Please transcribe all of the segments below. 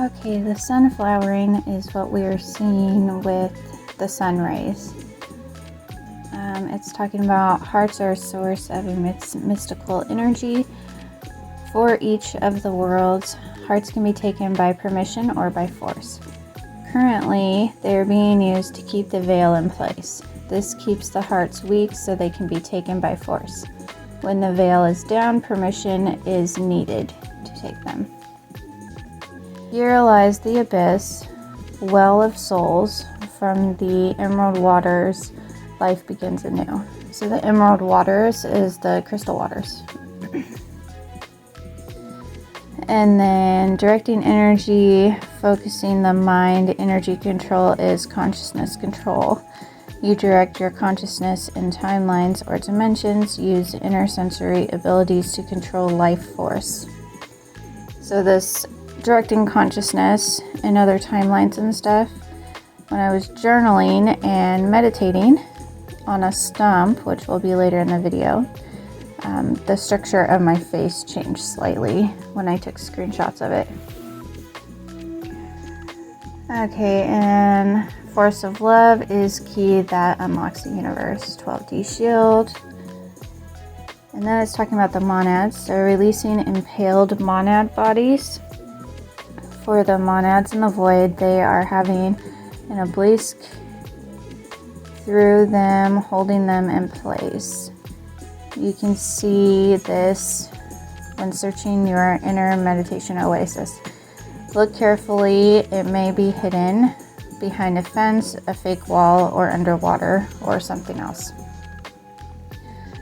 Okay, the sunflowering is what we are seeing with the sun rays. It's talking about hearts are a source of mystical energy. For each of the worlds, hearts can be taken by permission or by force. Currently, they are being used to keep the veil in place. This keeps the hearts weak so they can be taken by force. When the veil is down, permission is needed to take them. Here lies the abyss, well of souls. From the emerald waters, life begins anew. So the emerald waters is the crystal waters. And then directing energy, focusing the mind, energy control is consciousness control. You direct your consciousness in timelines or dimensions, use inner sensory abilities to control life force. So this directing consciousness in other timelines and stuff, when I was journaling and meditating on a stump, which will be later in the video, the structure of my face changed slightly when I took screenshots of it. Okay, and force of love is key that unlocks the universe. 12D shield. And then it's talking about the monads. So releasing impaled monad bodies. For the monads in the void, they are having an obelisk through them, holding them in place. You can see this when searching your inner meditation oasis. Look carefully, it may be hidden behind a fence, a fake wall, or underwater, or something else.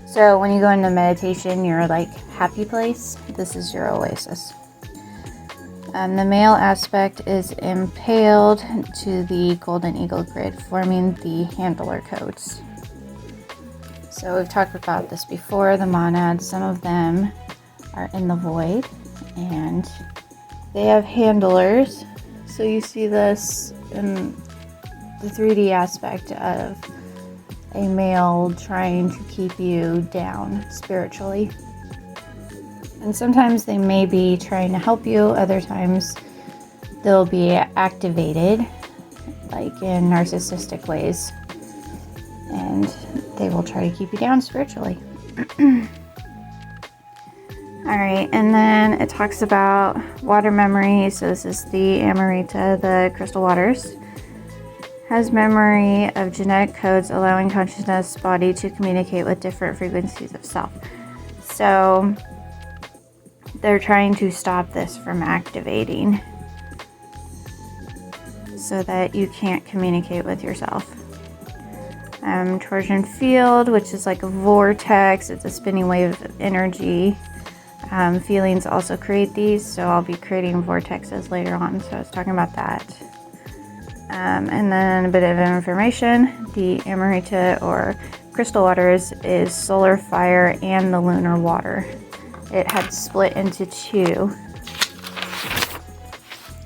So when you go into meditation, your happy place, this is your oasis. The male aspect is impaled to the golden eagle grid, forming the handler codes. So we've talked about this before, the monads, some of them are in the void, and they have handlers. So you see this in the 3D aspect of a male trying to keep you down spiritually. And sometimes they may be trying to help you, other times they'll be activated, like in narcissistic ways, and they will try to keep you down spiritually. Alright, and then it talks about water memory. So this is the Amarita, the crystal waters. Has memory of genetic codes, allowing consciousness body to communicate with different frequencies of self. So they're trying to stop this from activating so that you can't communicate with yourself. Torsion field, which is like a vortex. It's a spinning wave of energy. Feelings also create these, so I'll be creating vortexes later on, so I was talking about that. And then a bit of information. The Amarita or crystal waters is solar fire and the lunar water. It had split into two.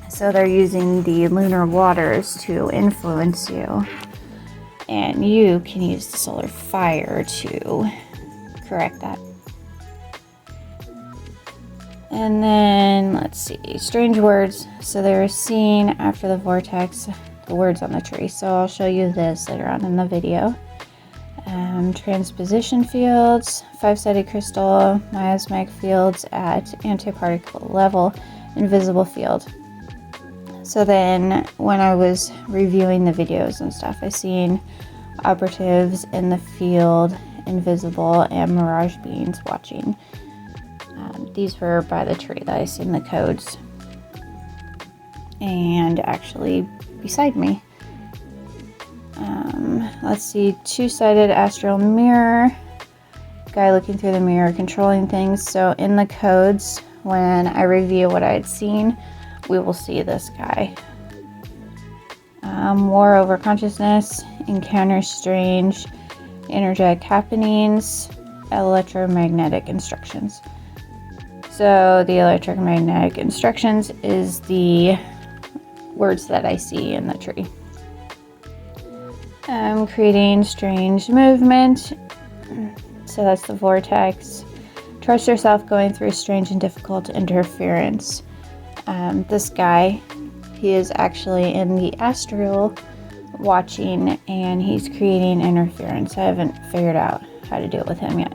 So they're using the lunar waters to influence you. And you can use the solar fire to correct that. And then, let's see, strange words. So they're seen after the vortex, the words on the tree. So I'll show you this later on in the video. Transposition fields, 5-sided crystal, miasmic fields at antiparticle level, invisible field. So then when I was reviewing the videos and stuff, I seen operatives in the field, invisible, and mirage beings watching. These were by the tree that I seen the codes, and actually beside me. Let's see, 2-sided astral mirror, guy looking through the mirror, controlling things. So in the codes, when I review what I had seen, we will see this guy. War over consciousness, encounter strange energetic happenings, electromagnetic instructions. So the electromagnetic instructions is the words that I see in the tree. Creating strange movement. So that's the vortex. Trust yourself going through strange and difficult interference. This guy He is actually in the astral watching, and he's creating interference. I haven't figured out how to deal with him yet.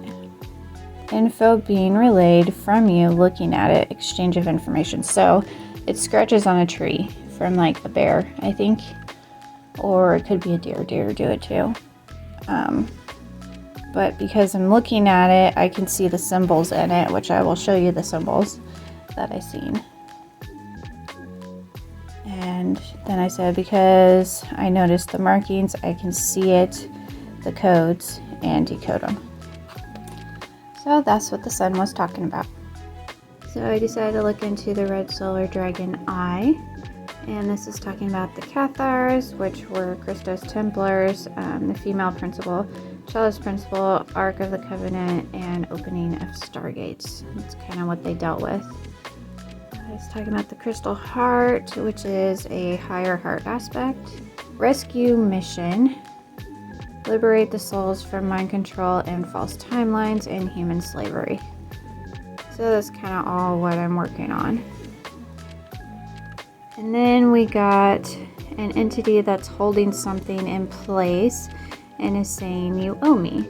Info being relayed from you looking at it, exchange of information. So it scratches on a tree from like a bear, I think, or it could be a deer. Deer do it too. But because I'm looking at it, I can see the symbols in it, which I will show you the symbols that I seen. And then I said, because I noticed the markings, I can see it, the codes, and decode them. So that's what the sun was talking about. So I decided to look into the red solar dragon eye. And this is talking about the Cathars, which were Christos Templars, the female principle, Chalice principle, Ark of the Covenant, and opening of stargates. That's kind of what they dealt with. It's talking about the Crystal Heart, which is a higher heart aspect. Rescue mission. Liberate the souls from mind control and false timelines and human slavery. So that's kind of all what I'm working on. And then we got an entity that's holding something in place and is saying, you owe me.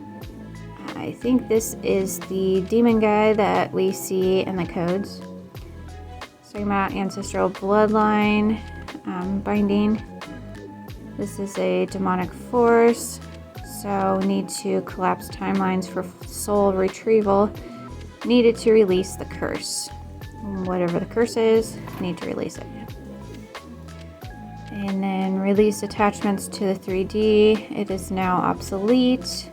I think this is the demon guy that we see in the codes. It's talking about ancestral bloodline binding. This is a demonic force, so need to collapse timelines for soul retrieval. Needed to release the curse. Whatever the curse is, need to release it. And then release attachments to the 3D. It is now obsolete.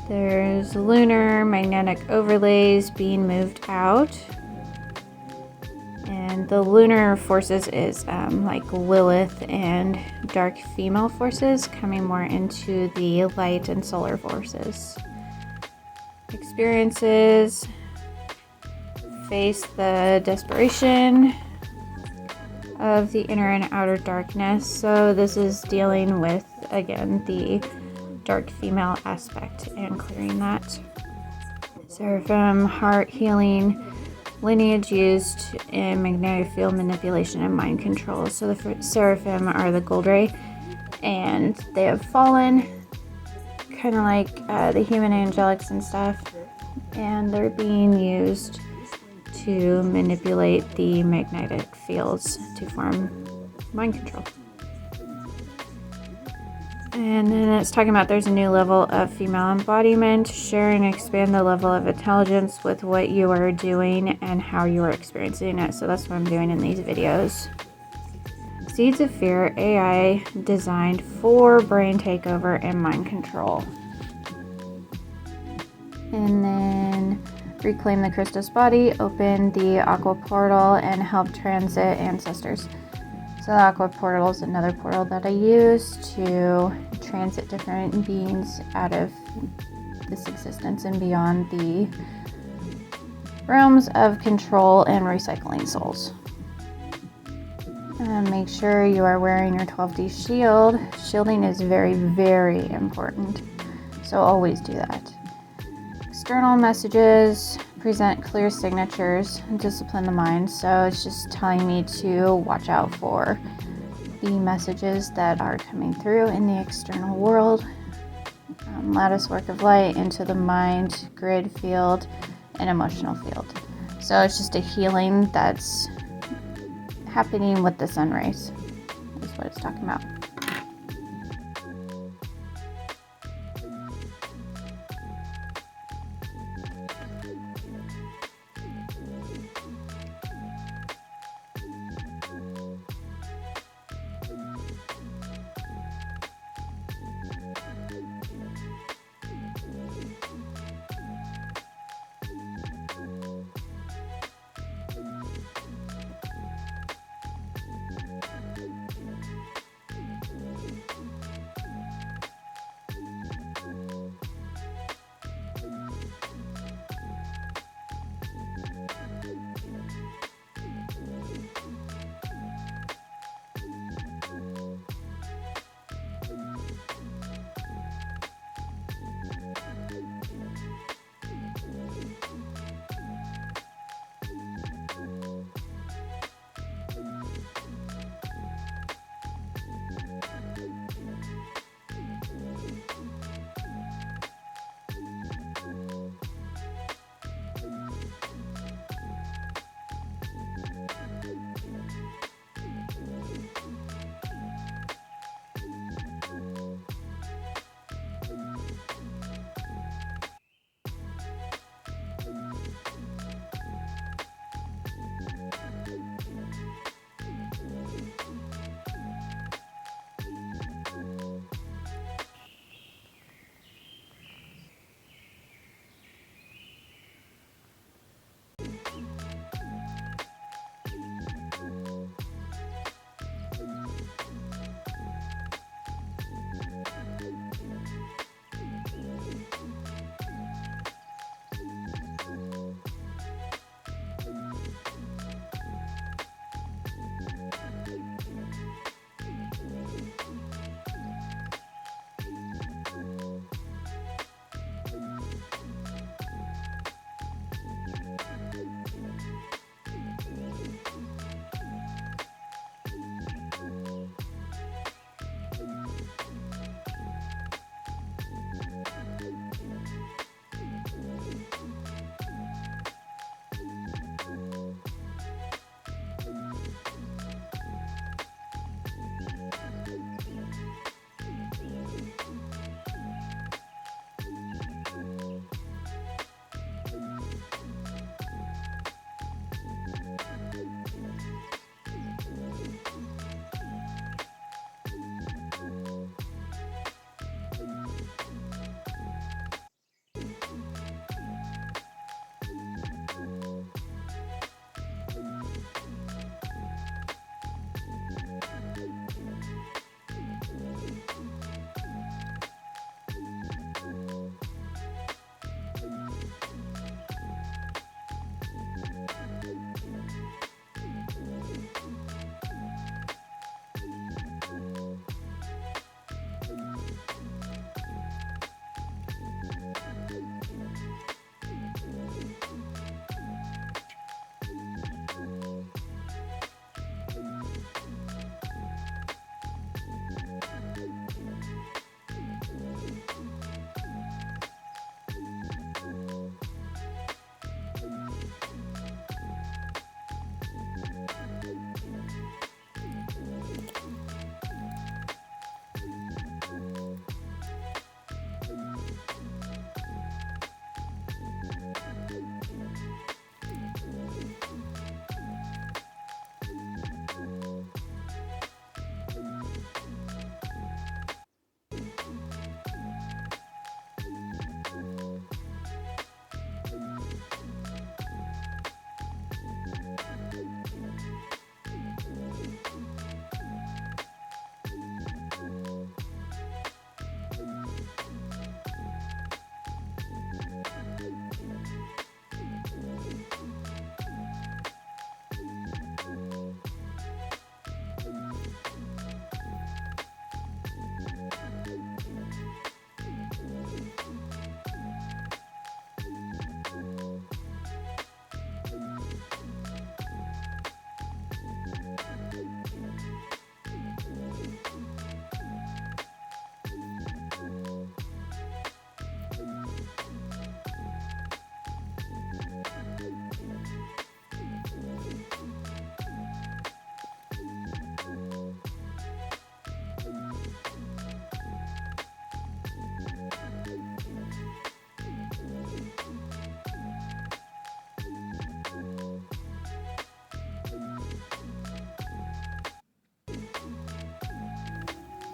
There's lunar magnetic overlays being moved out. And the lunar forces is like Lilith and dark female forces coming more into the light and solar forces. Experiences. Face the desperation of the inner and outer darkness. So this is dealing with, again, the dark female aspect and clearing that. Seraphim, heart healing, lineage used in magnetic field manipulation and mind control. So the Seraphim are the gold ray, and they have fallen, kind of like the human angelics and stuff, and they're being used to manipulate the magnetic fields to form mind control. And then it's talking about there's a new level of female embodiment. Share and expand the level of intelligence with what you are doing and how you are experiencing it. So that's what I'm doing in these videos. Seeds of Fear, AI designed for brain takeover and mind control. And then reclaim the Christos body, open the Aqua portal, and help transit ancestors. So the Aqua portal is another portal that I use to transit different beings out of this existence and beyond the realms of control and recycling souls. And make sure you are wearing your 12D shield. Shielding is very, very important. So always do that. External messages, present clear signatures, discipline the mind. So it's just telling me to watch out for the messages that are coming through in the external world. Lattice work of light into the mind, grid field, and emotional field. So it's just a healing that's happening with the sun rays, is what it's talking about.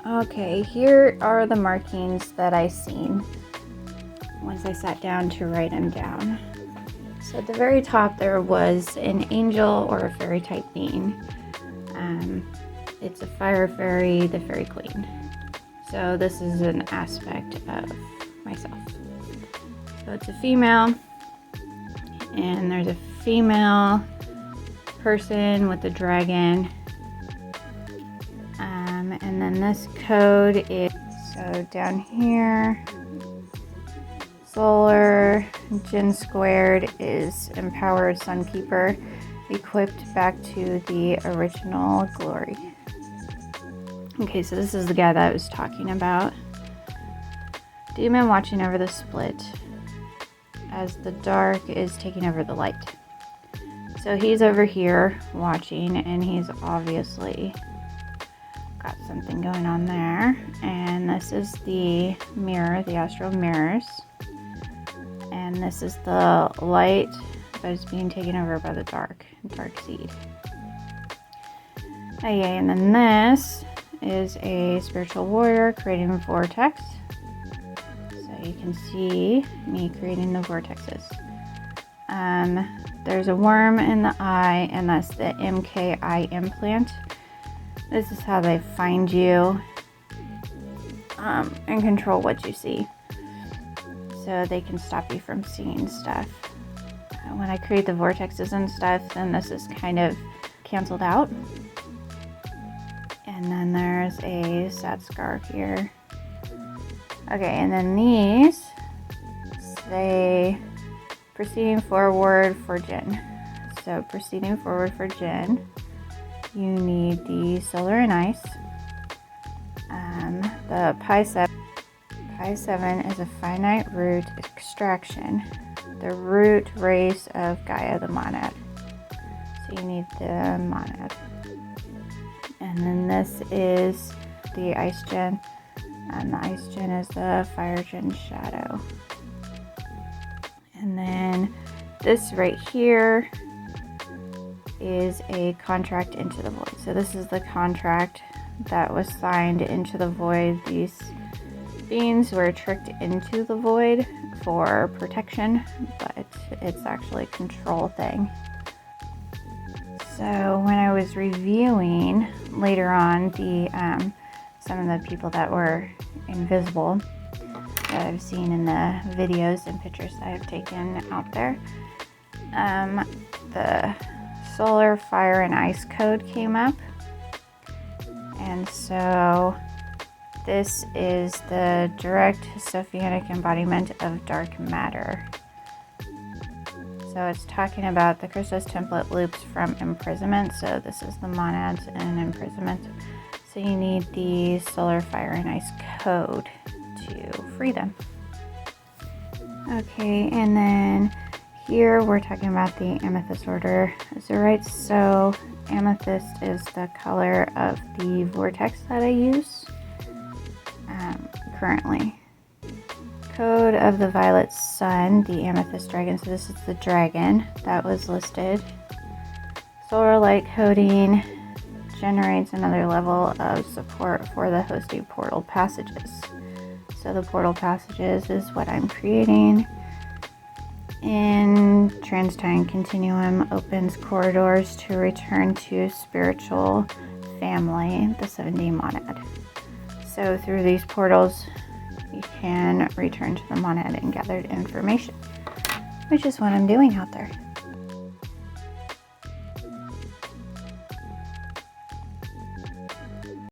Okay, here are the markings that I seen once I sat down to write them down. So at the very top there was an angel or a fairy type being. It's a fire fairy, the fairy queen. So this is an aspect of myself. So it's a female, and there's a female person with a dragon. And then this code is, so down here, solar, Jin squared is empowered sunkeeper, equipped back to the original glory. Okay, so this is the guy that I was talking about. Demon watching over the split as the dark is taking over the light. So he's over here watching, and he's obviously got something going on there. And this is the mirror, the astral mirrors. And this is the light that is being taken over by the dark seed. Okay, and then this is a spiritual warrior creating Vortex. So you can see me creating the vortexes. There's a worm in the eye, and that's the MKI implant. This is how they find you and control what you see. So they can stop you from seeing stuff. When I create the vortexes and stuff, then this is kind of canceled out. And then there's a sad scar here. Okay, and then these say proceeding forward for Jin. So proceeding forward for Jin, you need the solar and ice. The pi 7 is a finite root extraction, the root race of Gaia, the monad. So you need the monad. And then this is the ice gen, and the ice gen is the fire gen shadow. And then this right here is a contract into the void. So this is the contract that was signed into the void. These beings were tricked into the void for protection, but it's actually a control thing. So when I was reviewing later on the some of the people that were invisible that I've seen in the videos and pictures that I've taken out there, the solar, fire, and ice code came up. And so this is the direct Sophianic embodiment of dark matter. So it's talking about the Christos template loops from imprisonment. So this is the monads and imprisonment. So you need the solar, fire, and ice code to free them. Okay, and then here we're talking about the amethyst order. So amethyst is the color of the vortex that I use currently. Code of the violet sun, the amethyst dragon. So this is the dragon that was listed. Solar light coding generates another level of support for the hosted portal passages. So the portal passages is what I'm creating. In Trans-Time Continuum opens corridors to return to spiritual family, the 7D monad. So through these portals, you can return to the monad and gather information, which is what I'm doing out there.